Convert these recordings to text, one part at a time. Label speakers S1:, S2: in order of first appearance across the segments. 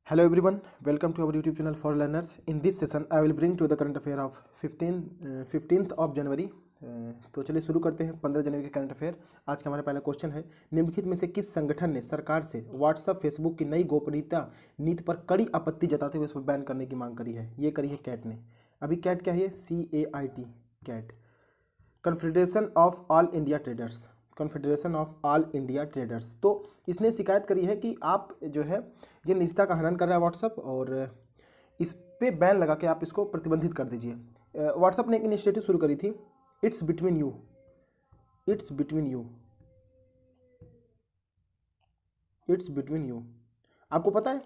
S1: Hello everyone, welcome to our YouTube channel for learners. In this session, I will bring to the current affair of 15th of जनवरी। तो चलिए शुरू करते हैं 15 जनवरी के current affair. आज का हमारा पहला क्वेश्चन है, निम्नलिखित में से किस संगठन ने सरकार से व्हाट्सएप फेसबुक की नई गोपनीयता नीति पर कड़ी आपत्ति जताते हुए इसको बैन करने की मांग करी है? ये करी है कैट ने। अभी कैट क्या है? CAIT, CAIT, confederation of all India traders, confederation of all India traders. तो इसने शिकायत करी है कि आप जो है ये निजता का हनन कर रहा है व्हाट्सअप, और इस पे बैन लगा के आप इसको प्रतिबंधित कर दीजिए। व्हाट्सअप ने एक इनिशिएटिव शुरू करी थी, it's between you, it's between you, it's between you. आपको पता है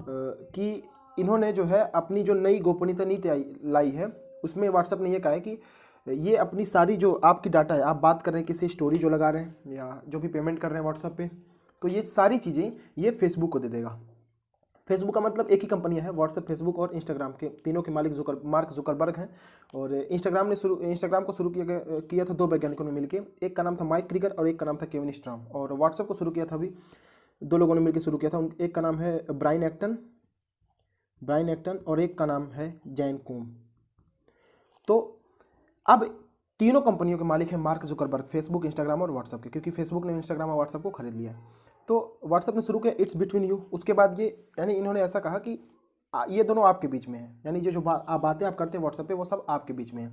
S1: कि इन्होंने जो है अपनी जो नई गोपनीयता नीति लाई है उसमें व्हाट्सअप ने ये कहा है कि ये अपनी सारी जो आपकी डाटा है, आप बात कर रहे हैं किसी स्टोरी जो लगा रहे हैं या जो भी पेमेंट कर रहे हैं व्हाट्सएप पे, तो ये सारी चीज़ें ये फेसबुक को दे देगा। फेसबुक का मतलब एक ही कंपनी है, व्हाट्सएप, फेसबुक और इंस्टाग्राम के तीनों के मालिक मार्क जुकरबर्ग हैं। और इंस्टाग्राम को शुरू किया था दो वैज्ञानिकों ने मिलकर, एक का नाम था माइक क्रीगर और एक का नाम था केविन स्ट्रॉम। और व्हाट्सएप को शुरू किया था अभी दो लोगों ने मिलकर शुरू किया था, एक का नाम है ब्रायन एक्टन और एक का नाम है जैन कूम। तो अब तीनों कंपनियों के मालिक हैं मार्क जुकरबर्ग, फेसबुक, इंस्टाग्राम और व्हाट्सएप के, क्योंकि फेसबुक ने इंस्टाग्राम और व्हाट्सएप को खरीद लिया। तो व्हाट्सएप ने शुरू किया इट्स बिटवीन यू। उसके बाद ये यानी इन्होंने ऐसा कहा कि ये दोनों आपके बीच में है, यानी ये जो बातें आप करते हैं व्हाट्सएप पे वो सब आपके बीच में है।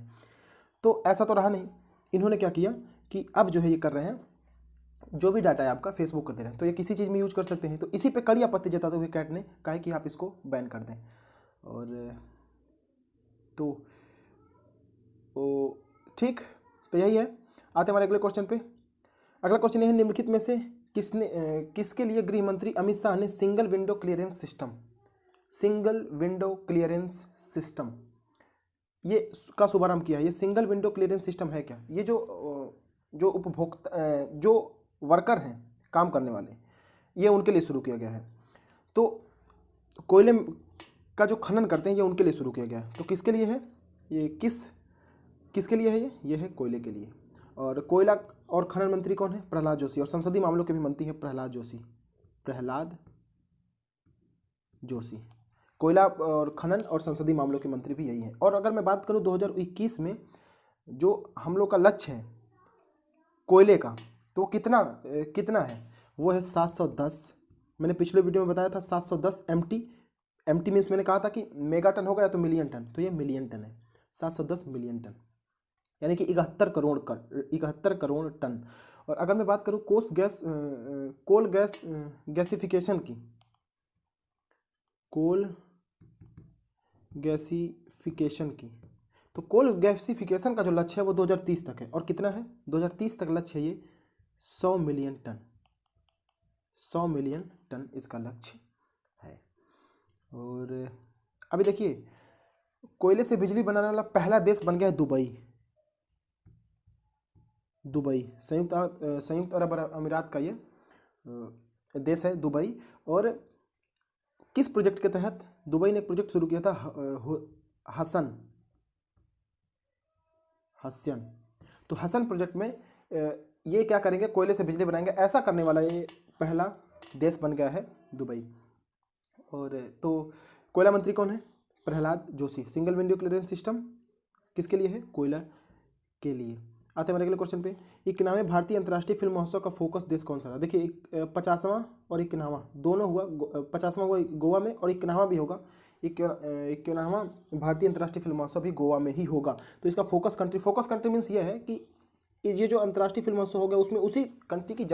S1: तो ऐसा तो रहा नहीं, इन्होंने क्या किया कि अब जो है ये कर रहे हैं, जो भी डाटा है आपका फेसबुक को दे रहे हैं तो ये किसी चीज़ में यूज कर सकते हैं। तो इसी पे कड़ी आपत्ति जताते हुए कैट ने कहा कि आप इसको बैन कर दें। और तो ठीक, तो यही है। आते हमारे अगले क्वेश्चन पे। अगला क्वेश्चन ये है, निम्नलिखित में से किसके लिए गृह मंत्री अमित शाह ने सिंगल विंडो क्लियरेंस सिस्टम ये का शुभारंभ किया है? ये सिंगल विंडो क्लियरेंस सिस्टम है क्या? ये जो उपभोक्ता जो वर्कर हैं काम करने वाले, ये उनके लिए शुरू किया गया है। तो कोयले का जो खनन करते हैं ये उनके लिए शुरू किया गया है। तो किसके लिए है ये? किसके लिए है ये है कोयले के लिए। और कोयला और खनन मंत्री कौन है? प्रहलाद जोशी। और संसदीय मामलों के भी मंत्री है प्रहलाद जोशी। कोयला और खनन और संसदीय मामलों के मंत्री भी यही हैं। और अगर मैं बात करूं 2021 में जो हम लोग का लक्ष्य है कोयले का, तो वो कितना है? वो है 710। मैंने पिछले वीडियो में बताया था 710 MT मीन्स मैंने कहा था कि मेगा टन होगा या तो मिलियन टन, तो ये मिलियन टन है, 710 मिलियन टन, यानी कि 71 करोड़ टन। और अगर मैं बात करूं कोल गैसिफिकेशन की, तो कोल गैसिफिकेशन का जो लक्ष्य है वो 2030 तक है। और कितना है? 2030 तक लक्ष्य है ये 100 मिलियन टन इसका लक्ष्य है। और अभी देखिए, कोयले से बिजली बनाने वाला पहला देश बन गया है दुबई, संयुक्त अरब अमीरात का ये देश है दुबई। और किस प्रोजेक्ट के तहत? दुबई ने एक प्रोजेक्ट शुरू किया था हसन। तो हसन प्रोजेक्ट में ये क्या करेंगे? कोयले से बिजली बनाएंगे। ऐसा करने वाला ये पहला देश बन गया है दुबई। और तो कोयला मंत्री कौन है? Prahlad Joshi. Single window clearance system किसके लिए है? कोयला के लिए। आते हैं हमारे अगले क्वेश्चन पे। 91वें भारतीय अंतर्राष्ट्रीय फिल्म महोत्सव का फोकस देश कौन सा रहा? देखिए 50वां और 91वां दोनों हुआ। 50वां हुआ गोवा में और 91वां भी होगा। 91वां भारतीय अंतर्राष्ट्रीय फिल्म महोत्सव भी गोवा में ही होगा। तो इसका फोकस कंट्री मीन्स ये है कि ये जो अंतर्राष्ट्रीय फिल्म महोत्सव होगा उसमें उसी कंट्री की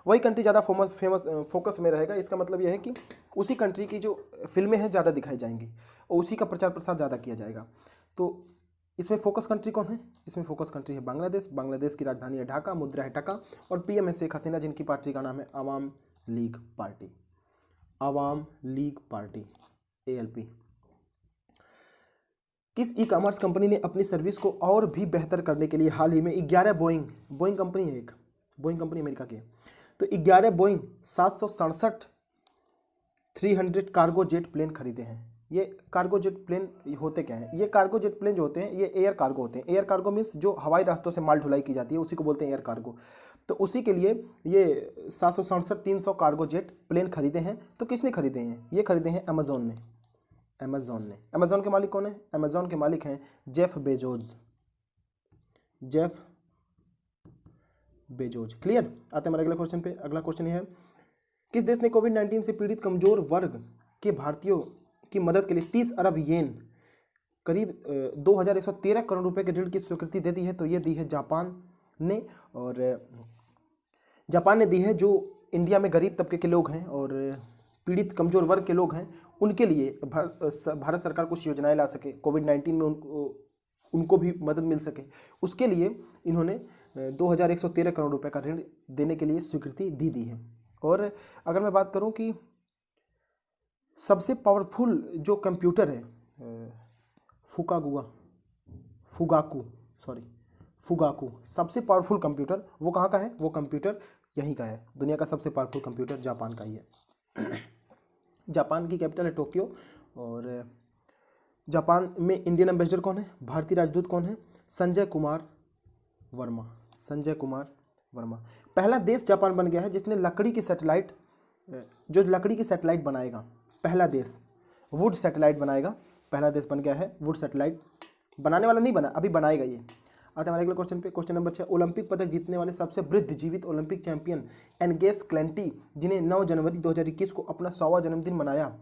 S1: वही कंट्री ज़्यादा फेमस फोकस में रहेगा। इसका मतलब यह है कि उसी कंट्री की जो फिल्में हैं ज़्यादा दिखाई जाएंगी और उसी का प्रचार प्रसार ज़्यादा किया जाएगा। तो इसमें फोकस कंट्री कौन है? इसमें फोकस कंट्री है बांग्लादेश की राजधानी है ढाका, मुद्रा है टका, और PM है शेख हसीना, जिनकी पार्टी का नाम है आवाम लीग पार्टी ALP। किस ई-कॉमर्स कंपनी ने अपनी सर्विस को और भी बेहतर करने के लिए हाल ही में 11 बोइंग कंपनी है, एक बोइंग कंपनी अमेरिका की है, तो 11 बोइंग 767 300 कार्गो जेट प्लेन खरीदे हैं। ये कार्गो जेट प्लेन होते क्या हैं? ये कार्गो जेट प्लेन जो होते हैं ये एयर कार्गो होते हैं। एयर कार्गो मीन्स जो हवाई रास्तों से माल ढुलाई की जाती है उसी को बोलते हैं एयर कार्गो। तो उसी के लिए ये 767-300 कार्गो जेट प्लेन खरीदे हैं। तो किसने खरीदे हैं? ये खरीदे हैं अमेजोन ने। अमेजोन के मालिक कौन है? अमेजोन के मालिक हैं जेफ बेजोज। क्लियर। आते हैं हमारे अगले क्वेश्चन पे। अगला क्वेश्चन ये है, किस देश ने कोविड-19 से पीड़ित कमजोर वर्ग के भारतीयों की मदद के लिए 30 अरब येन करीब 2113 करोड़ रुपए के ऋण की स्वीकृति दे दी है? तो ये दी है जापान ने। और जापान ने दी है जो इंडिया में गरीब तबके के लोग हैं और पीड़ित कमजोर वर्ग के लोग हैं, उनके लिए भारत सरकार कुछ योजनाएं ला सके, कोविड-19 में उनको भी मदद मिल सके, उसके लिए इन्होंने 2113 करोड़ रुपए का ऋण देने के लिए स्वीकृति दी है। और अगर मैं बात करूं कि सबसे पावरफुल जो कंप्यूटर है फुगाकू, सबसे पावरफुल कंप्यूटर वो कहाँ का है? वो कंप्यूटर यहीं का है। दुनिया का सबसे पावरफुल कंप्यूटर जापान का ही है। जापान की कैपिटल है टोक्यो। और जापान में इंडियन एम्बेसडर कौन है? भारतीय राजदूत कौन है? संजय कुमार वर्मा। पहला देश जापान बन गया है जिसने लकड़ी की सैटेलाइट बनाएगा। पहला देश वुड सैटेलाइट बनाएगा, पहला देश बन गया है वुड सैटेलाइट। बनाने वाला नहीं बना, अभी बनाएगा ये। आते हैं हमारे अगले क्वेश्चन पे। क्वेश्चन नंबर 6, ओलंपिक पदक जीतने वाले सबसे वृद्ध जीवित ओलंपिक चैंपियन एनगेस क्लेंटी, जिन्हें 9 जनवरी 2021 को अपना 100वां जन्मदिन मनाया,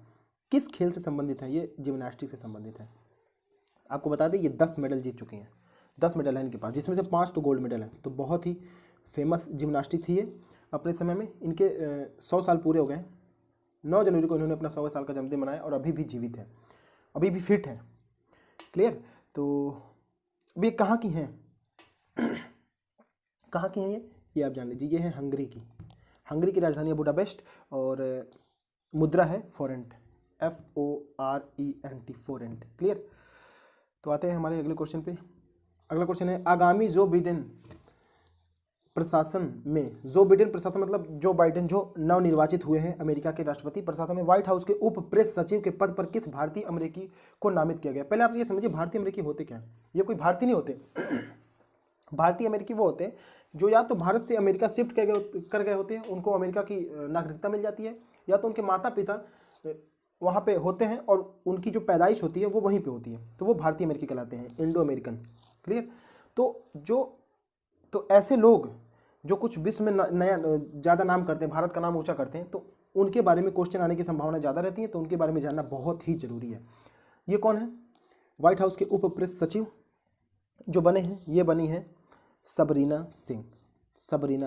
S1: किस खेल से संबंधित है? ये जिम्नास्टिक से संबंधित है। आपको बता दें ये 10 मेडल जीत चुके हैं। 10 मेडल है इनके पास, जिसमें से 5 तो गोल्ड मेडल है। तो बहुत ही फेमस जिम्नास्टिक थी ये अपने समय में। इनके 100 साल पूरे हो गए। 9 जनवरी को इन्होंने अपना 100वें साल का जन्मदिन मनाया और अभी भी जीवित है, अभी भी फिट है। क्लियर। तो अब ये कहाँ की हैं? कहाँ की हैं ये आप जान लीजिए। ये है हंगरी की राजधानी है बुडापेस्ट और मुद्रा है फोरेंट, FORENT, फोरेंट। क्लियर। तो आते हैं हमारे अगले क्वेश्चन पे। अगला क्वेश्चन है, आगामी जो बिडेन प्रशासन मतलब जो बाइडेन जो नवनिर्वाचित हुए हैं अमेरिका के राष्ट्रपति, प्रशासन में व्हाइट हाउस के उप प्रेस सचिव के पद पर किस भारतीय अमेरिकी को नामित किया गया? पहले आप ये समझिए भारतीय अमेरिकी होते क्या है। ये कोई भारतीय नहीं होते। भारतीय अमेरिकी वो होते हैं जो या तो भारत से अमेरिका शिफ्ट कर गए होते हैं, उनको अमेरिका की नागरिकता मिल जाती है, या तो उनके माता पिता वहाँ पे होते हैं और उनकी जो पैदाइश होती है वो वहीं पे होती है, तो वो भारतीय अमेरिकी कहलाते हैं, इंडो अमेरिकन। क्लियर। तो ऐसे लोग जो कुछ विश्व में नया ज़्यादा नाम करते हैं, भारत का नाम ऊंचा करते हैं, तो उनके बारे में क्वेश्चन आने की संभावना ज़्यादा रहती है, तो उनके बारे में जानना बहुत ही जरूरी है। ये कौन है? व्हाइट हाउस के उप प्रेस सचिव जो बने हैं, ये बनी है सबरीना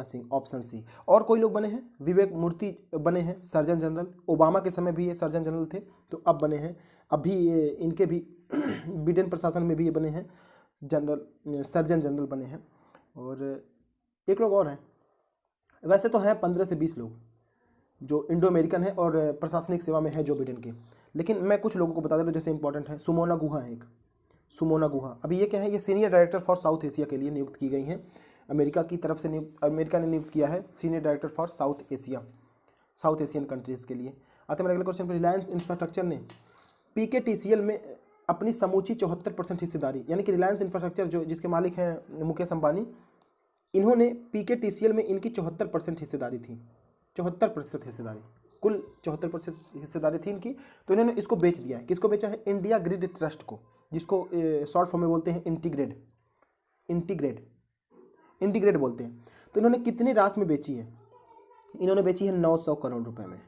S1: सिंह, ऑप्शन सी। और कोई लोग बने हैं, विवेक मूर्ति बने हैं सर्जन जनरल, ओबामा के समय भी ये सर्जन जनरल थे, तो अब बने हैं, अभी ये इनके भी बिडेन प्रशासन में भी ये बने हैं सर्जन जनरल बने हैं। और एक लोग और हैं, वैसे तो हैं 15 से 20 लोग जो इंडो अमेरिकन है और प्रशासनिक सेवा में है जो बिडेन के, लेकिन मैं कुछ लोगों को बता दे रहा हूँ जैसे इंपॉर्टेंट है। सुमोना गुहा है एक, सुमोना गुहा। अभी ये क्या है? ये senior director for south Asia के लिए नियुक्त की गई हैं, अमेरिका की तरफ से अमेरिका ने नियुक्त किया है senior director for south Asian countries के लिए। आते हैं मेरे अगले क्वेश्चन पर। रिलायंस इंफ्रास्ट्रक्चर ने PKTCL में अपनी समूची 74% हिस्सेदारी, यानी कि रिलायंस इंफ्रास्ट्रक्चर जो जिसके मालिक हैं मुकेश अंबानी, इन्होंने PKTCL में इनकी 74% हिस्सेदारी थी। 74% हिस्सेदारी, कुल 74% हिस्सेदारी थी इनकी, तो इन्होंने इसको बेच दिया है। किसको बेचा है? इंडिया ग्रिड ट्रस्ट को, जिसको शॉर्ट फॉर्म में बोलते हैं इंटीग्रेड बोलते हैं। तो इन्होंने कितनी राशि में बेची है? इन्होंने बेची है 900 करोड़ रुपए में,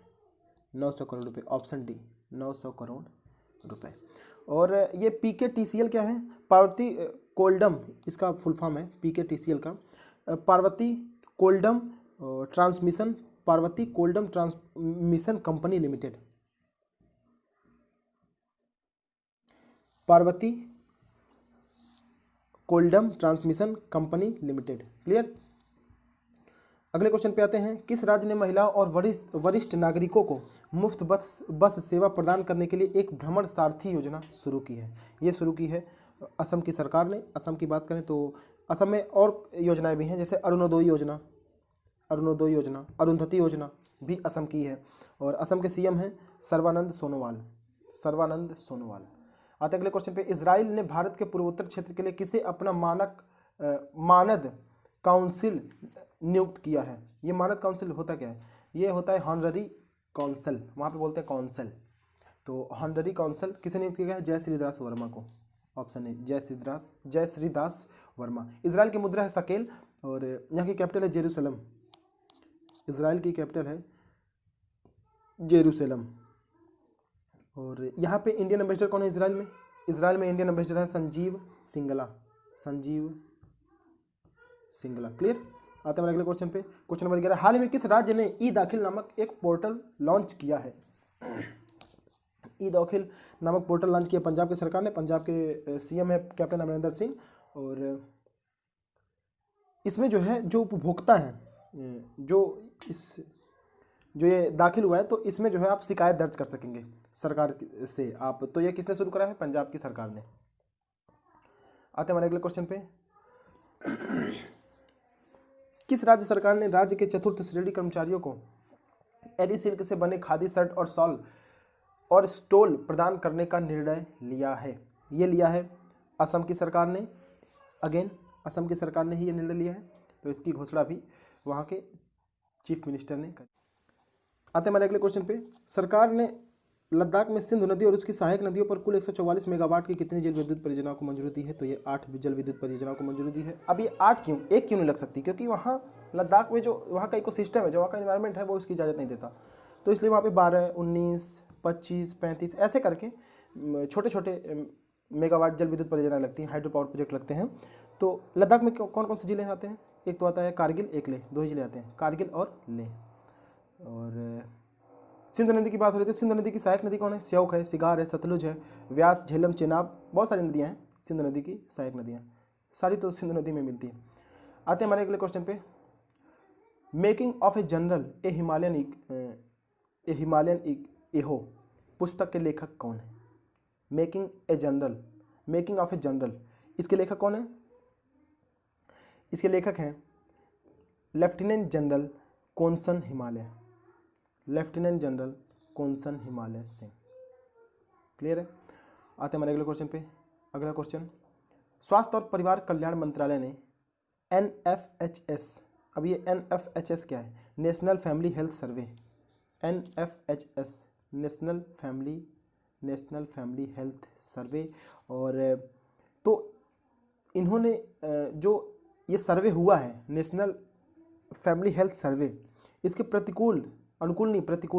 S1: 900 करोड़ रुपए, ऑप्शन डी 900 करोड़ रुपए। और ये PKTCL क्या है? पार्वती कोल्डम, इसका फुल फॉर्म है PKTCL का, Parbati Koldam transmission company limited, Parbati Koldam transmission company limited. Clear. अगले क्वेश्चन पे आते हैं। किस राज्य ने महिलाओं और वरिष्ठ नागरिकों को मुफ्त बस सेवा प्रदान करने के लिए एक भ्रमण सारथी योजना शुरू की है? ये शुरू की है असम की सरकार ने। असम की बात करें तो असम में और योजनाएं भी हैं, जैसे अरुणोदय योजना, अरुंधति योजना भी असम की है। और असम के CM हैं सर्बानंद सोनोवाल। आते अगले क्वेश्चन पे। इजराइल ने भारत के पूर्वोत्तर क्षेत्र के लिए किसे अपना मानद नियुक्त किया है? ये मानद काउंसिल होता क्या है? ये होता है हॉनररी काउंसिल, वहाँ पे बोलते हैं काउंसिल। तो हॉनररी काउंसिल किसे नियुक्त किया गया है? जय श्रीदास वर्मा को। ऑप्शन ए जय श्रीदास वर्मा। इजराइल की मुद्रा है शकेल और यहाँ की कैपिटल है जेरूसलम। इजराइल की कैपिटल है जेरूसलम। और यहाँ पे इंडियन एम्बेसडर कौन है इजराइल में? इजराइल में इंडियन एम्बेसडर है संजीव सिंगला। क्लियर। आते हैं अगले क्वेश्चन पे। क्वेश्चन नंबर 11, हाल ही में किस राज्य ने ई दाखिल नामक एक पोर्टल लॉन्च किया है? ई दाखिल नामक पोर्टल लॉन्च किया पंजाब की सरकार ने। पंजाब के सीएम है कैप्टन अमरिंदर सिंह। और इसमें जो है जो उपभोक्ता हैं जो ये दाखिल हुआ है, तो इसमें जो है आप शिकायत दर्ज कर सकेंगे सरकार से आप। तो ये किसने शुरू करा है? पंजाब की सरकार ने। आते हैं हमारे अगले क्वेश्चन पे। किस राज्य सरकार ने राज्य के चतुर्थ श्रेणी कर्मचारियों को एरी सिल्क से बने खादी शर्ट और शॉल और स्टोल प्रदान करने का निर्णय लिया है? ये लिया है असम की सरकार ने। अगेन असम की सरकार ने ही ये निर्णय लिया है। तो इसकी घोषणा भी वहाँ के चीफ मिनिस्टर ने करी। आते हैं हमारे अगले क्वेश्चन पे। सरकार ने लद्दाख में सिंधु नदी और उसकी सहायक नदियों पर कुल 144 मेगावाट की कितनी जल विद्युत परियोजनाओं को मंजूरी दी है? तो ये 8 जल विद्युत परियोजनाओं को मंजूरी दी है। अब ये 8 क्यों, एक क्यों नहीं लग सकती? क्योंकि वहाँ लद्दाख में जो वहाँ का इकोसिस्टम है, जो वहाँ का इन्वायरमेंट है, वो इसकी इजाज़त नहीं देता। तो इसलिए वहाँ पे 12, 19, 25, 35 ऐसे करके छोटे छोटे मेगावाट जल विद्युत परियोजना लगती हैं, हाइड्रो पावर प्रोजेक्ट लगते हैं। तो लद्दाख में कौन कौन से जिले आते हैं? एक तो आता है कारगिल, एक लेह, 2 ही जिले आते हैं, कारगिल और लेह। और सिंधु नदी की बात हो रही थी। सिंधु नदी की सहायक नदी कौन है? स्योक है, सिगार है, सतलुज है, व्यास, झेलम, चेनाब, बहुत सारी नदियाँ हैं सिंधु नदी की सहायक नदियाँ, सारी तो सिंधु नदी में मिलती हैं। आते हैं हमारे अगले क्वेश्चन पे। Making of a general A Himalayan एहो पुस्तक के लेखक कौन है? मेकिंग ऑफ ए जनरल, इसके लेखक कौन है? इसके लेखक हैं lieutenant general कॉन्सन Himalaya Singh. Clear है। आते हैं हमारे अगले क्वेश्चन पे। अगला क्वेश्चन, स्वास्थ्य और परिवार कल्याण मंत्रालय ने NFHS, अब ये NFHS क्या है? National family health survey. NFHS national family health survey. और तो इन्होंने जो ये सर्वे हुआ है नेशनल फैमिली हेल्थ सर्वे, इसके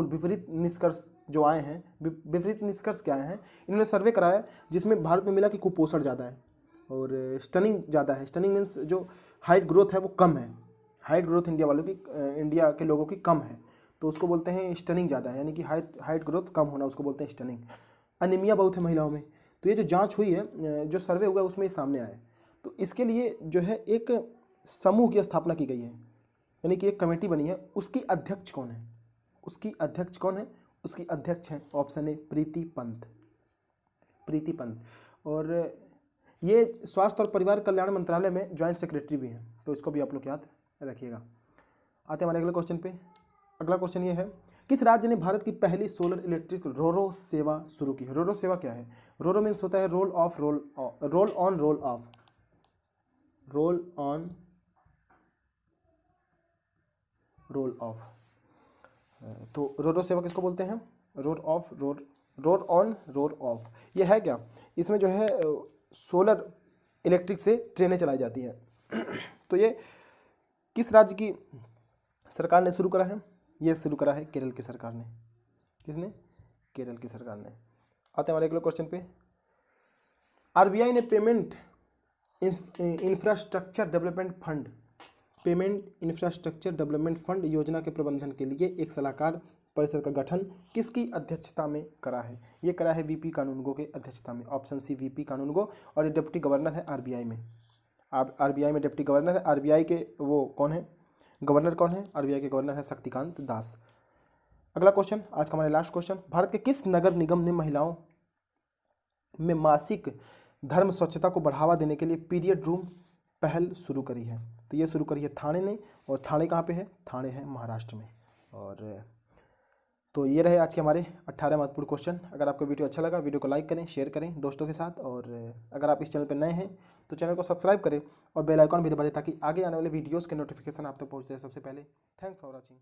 S1: विपरीत निष्कर्ष जो आए हैं, विपरीत निष्कर्ष क्या आए हैं? इन्होंने सर्वे कराया जिसमें भारत में मिला कि कुपोषण ज़्यादा है और स्टनिंग ज़्यादा है। स्टनिंग मीन्स जो हाइट ग्रोथ है वो कम है। हाइट ग्रोथ इंडिया के लोगों की कम है, तो उसको बोलते हैं स्टनिंग ज़्यादा है, यानी कि हाइट ग्रोथ कम होना, उसको बोलते हैं स्टनिंग। अनीमिया बहुत है महिलाओं में। तो ये जो जाँच हुई है, जो सर्वे हुआ है, उसमें सामने आया है। तो इसके लिए जो है एक समूह की स्थापना की गई है, यानी कि एक कमेटी बनी है। उसकी अध्यक्ष कौन है? उसकी अध्यक्ष हैं ऑप्शन ए प्रीति पंत। और ये स्वास्थ्य और परिवार कल्याण मंत्रालय में ज्वाइंट सेक्रेटरी भी हैं, तो इसको भी आप लोग याद रखिएगा। आते हैं हमारे अगले क्वेश्चन पे। अगला क्वेश्चन ये है, किस राज्य ने भारत की पहली सोलर इलेक्ट्रिक रोरो सेवा शुरू की? रोरो सेवा क्या है? रोरो मीन्स होता है रोल ऑन रोल ऑफ। तो रोरो सेवा किसको बोलते हैं? Role of. ये है क्या? इसमें जो है सोलर इलेक्ट्रिक से ट्रेनें चलाई जाती हैं। तो ये किस राज्य की सरकार ने शुरू करा है? ये शुरू करा है केरल की सरकार ने। किसने? केरल की सरकार ने। आते हैं हमारे अगले क्वेश्चन पे। RBI ने पेमेंट इंफ्रास्ट्रक्चर डेवलपमेंट फंड योजना के प्रबंधन के लिए एक सलाहकार परिषद का गठन किसकी अध्यक्षता में करा है? ये करा है VP कानूनगो के अध्यक्षता में। ऑप्शन सी VP कानूनगो। और ये डिप्टी गवर्नर है RBI में। RBI में डिप्टी गवर्नर है। RBI के वो कौन है? गवर्नर कौन है? RBI के गवर्नर है शक्तिकांत दास। अगला क्वेश्चन, आज का हमारा लास्ट क्वेश्चन, भारत के किस नगर निगम ने महिलाओं में मासिक धर्म स्वच्छता को बढ़ावा देने के लिए पीरियड रूम पहल शुरू करी है? तो ये शुरू करी है थाने ने। और थाने कहाँ पे है? थाने है महाराष्ट्र में। और तो ये रहे आज के हमारे 18 महत्वपूर्ण क्वेश्चन। अगर आपको वीडियो अच्छा लगा, वीडियो को लाइक करें, शेयर करें दोस्तों के साथ, और अगर आप इस चैनल पर नए हैं तो चैनल को सब्सक्राइब करें और बेल आइकॉन भी दबा दें ताकि आगे आने वाले वीडियोज़ के नोटिफिकेशन आप तक पहुँच जाए सबसे पहले। Thanks for watching.